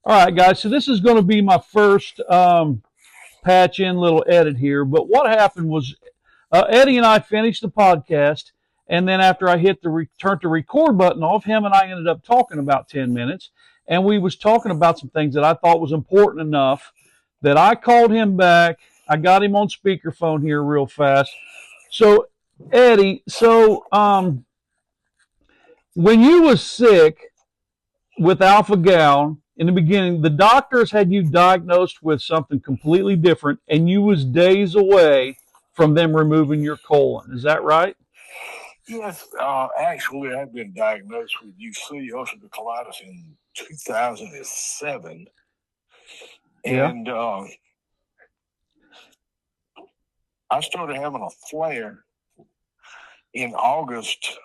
All right, guys. So this is going to be my first patch in little edit here. But what happened was Eddie and I finished the podcast, and then after I hit the turn to record button off, him and I ended up talking about 10 minutes, and we was talking about some things that I thought was important enough that I called him back. I got him on speakerphone here real fast. So Eddie, when you was sick with alpha gal in the beginning, the doctors had you diagnosed with something completely different, and you was days away from them removing your colon. Is that right? Yes, actually, I've been diagnosed with UC ulcerative colitis in 2007, and I started having a flare in August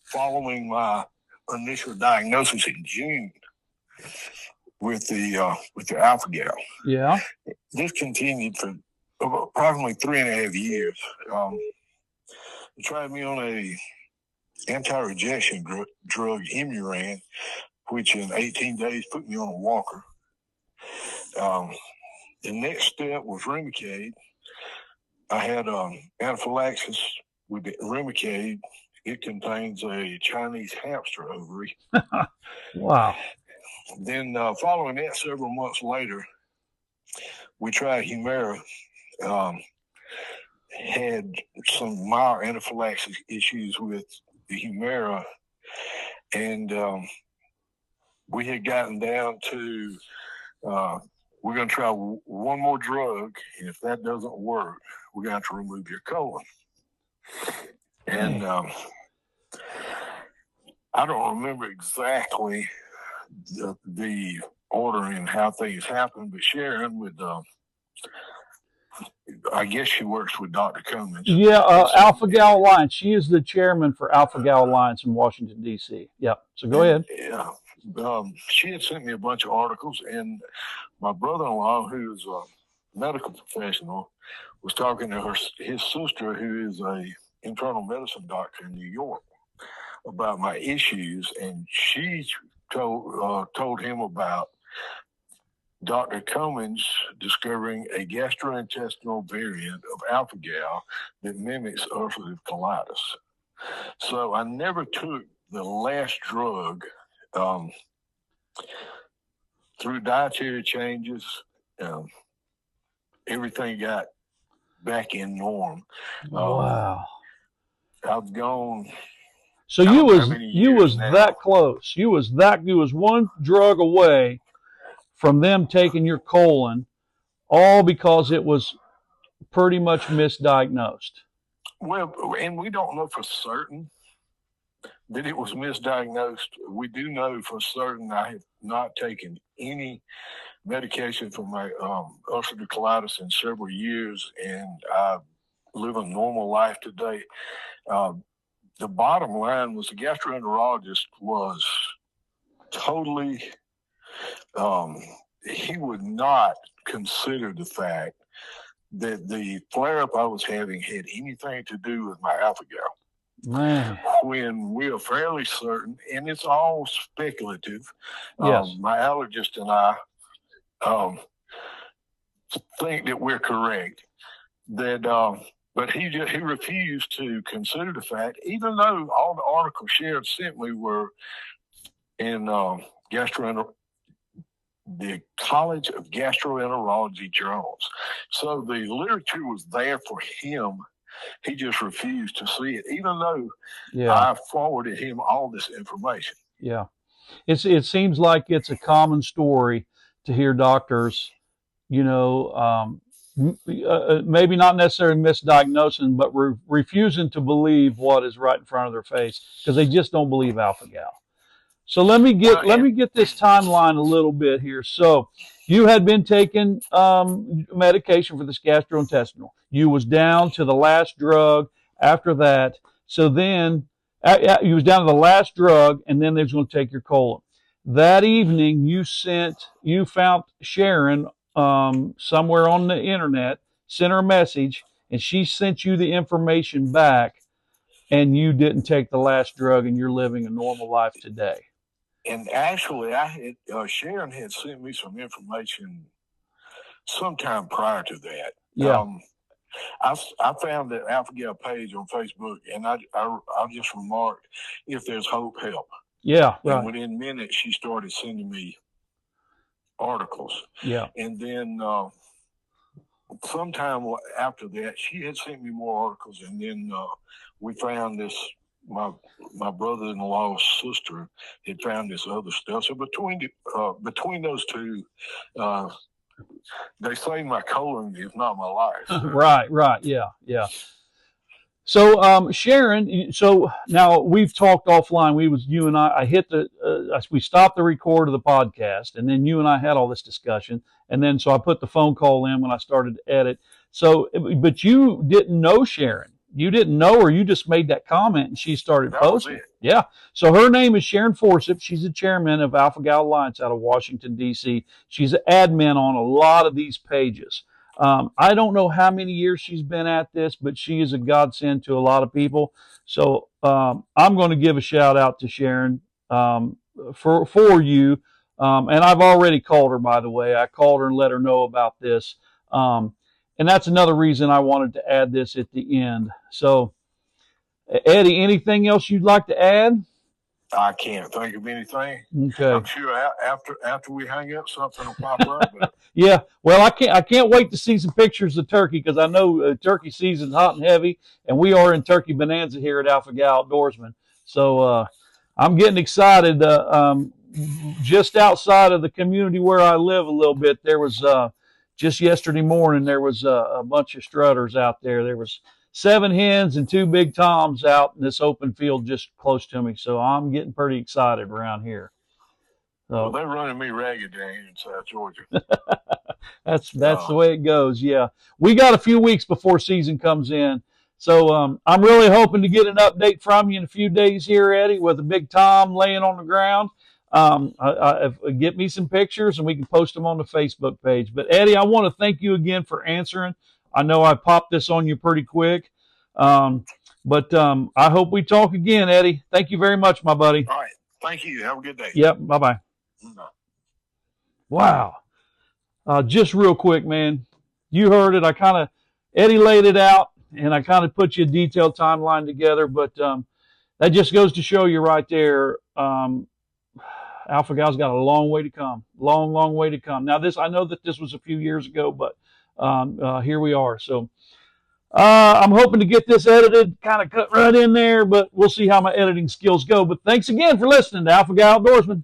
following my initial diagnosis in June with the alpha gal. Yeah. This continued for approximately 3.5 years. They tried me on a anti-rejection drug, Imuran, which in 18 days put me on a walker. The next step was Remicade. I had anaphylaxis with the Remicade. It contains a Chinese hamster ovary. Wow. Then following that, several months later, we tried Humira. Had some mild anaphylaxis issues with the Humira, and we had gotten down to we're going to try one more drug, and if that doesn't work, we're going to have to remove your colon. And I don't remember exactly the order and how things happened, but Sharon would. I guess she works with Dr. Cummins. Yeah, Alpha Gal Alliance. She is the chairman for Alpha Gal Alliance in Washington, D.C. Yeah, so go ahead. Yeah. She had sent me a bunch of articles, and my brother-in-law, who is a medical professional, was talking to his sister, who is a internal medicine doctor in New York, about my issues, and she told him about Dr. Cummins discovering a gastrointestinal variant of alpha gal that mimics ulcerative colitis. So I never took the last drug. Through dietary changes, everything got back in norm. Wow. I've gone. So you was that close. You was one drug away from them taking your colon, all because it was pretty much misdiagnosed. Well, and we don't know for certain that it was misdiagnosed. We do know for certain I have not taken any medication for my ulcerative colitis in several years, and I live a normal life today. The bottom line was the gastroenterologist was totally, he would not consider the fact that the flare-up I was having had anything to do with my alpha gal. Man. When we are fairly certain, and it's all speculative, yes. My allergist and I think that we're correct. That, but he refused to consider the fact, even though all the articles Sharon sent me were in the College of Gastroenterology journals. So the literature was there for him. He just refused to see it, even though I forwarded him all this information. Yeah. It seems like it's a common story to hear doctors, maybe not necessarily misdiagnosing, but refusing to believe what is right in front of their face because they just don't believe alpha gal. So let me get this timeline a little bit here. So you had been taking medication for this gastrointestinal. You was down to the last drug after that. So then you was down to the last drug, and then they was going to take your colon. That evening, you found Sharon somewhere on the internet, sent her a message, and she sent you the information back, and you didn't take the last drug, and you're living a normal life today. and actually, I had Sharon had sent me some information sometime prior to that. Yeah. I found the Alpha Gal page on Facebook, and I just remarked, if there's hope, help. Yeah. Right. And within minutes, she started sending me articles. Yeah. And then sometime after that, she had sent me more articles, and then we found this. My brother-in-law's sister had found this other stuff. So between those two, they say my colon is not my life. So. Right. Yeah. So, Sharon, so now we've talked offline. You and I hit we stopped the record of the podcast, and then you and I had all this discussion. And then, so I put the phone call in when I started to edit. So, but you didn't know Sharon. You didn't know her. You just made that comment, and she started posting. Yeah. So her name is Sharon Forsyth. She's the chairman of Alpha Gal Alliance out of Washington, D.C. She's an admin on a lot of these pages. I don't know how many years she's been at this, but she is a godsend to a lot of people. So I'm going to give a shout out to Sharon for you. And I've already called her, by the way. I called her and let her know about this. And that's another reason I wanted to add this at the end. So, Eddie, anything else you'd like to add? I can't think of anything. Okay. I'm sure after we hang up, something will pop up. But... Yeah. Well, I can't wait to see some pictures of turkey, because I know turkey season's hot and heavy, and we are in turkey bonanza here at Alpha Gal Outdoorsman. So I'm getting excited. Just outside of the community where I live a little bit, there was just yesterday morning, there was a bunch of strutters out there. There was 7 hens and 2 big toms out in this open field just close to me. So I'm getting pretty excited around here. So, well, they're running me ragged down here in South Georgia. that's the way it goes. Yeah. We got a few weeks before season comes in. So I'm really hoping to get an update from you in a few days here, Eddie, with a big tom laying on the ground. Get me some pictures and we can post them on the Facebook page. But Eddie, I want to thank you again for answering. I know I popped this on you pretty quick, but I hope we talk again, Eddie. Thank you very much, my buddy. All right. Thank you. Have a good day. Yep. Bye-bye. Bye. Wow. Just real quick, man. You heard it. Eddie laid it out, and I kind of put you a detailed timeline together, but that just goes to show you right there, Alpha Gal's got a long way to come. Long way to come. Now, I know that this was a few years ago, but here we are. So I'm hoping to get this edited, kind of cut right in there, but we'll see how my editing skills go. But thanks again for listening to Alpha Gal Outdoorsman.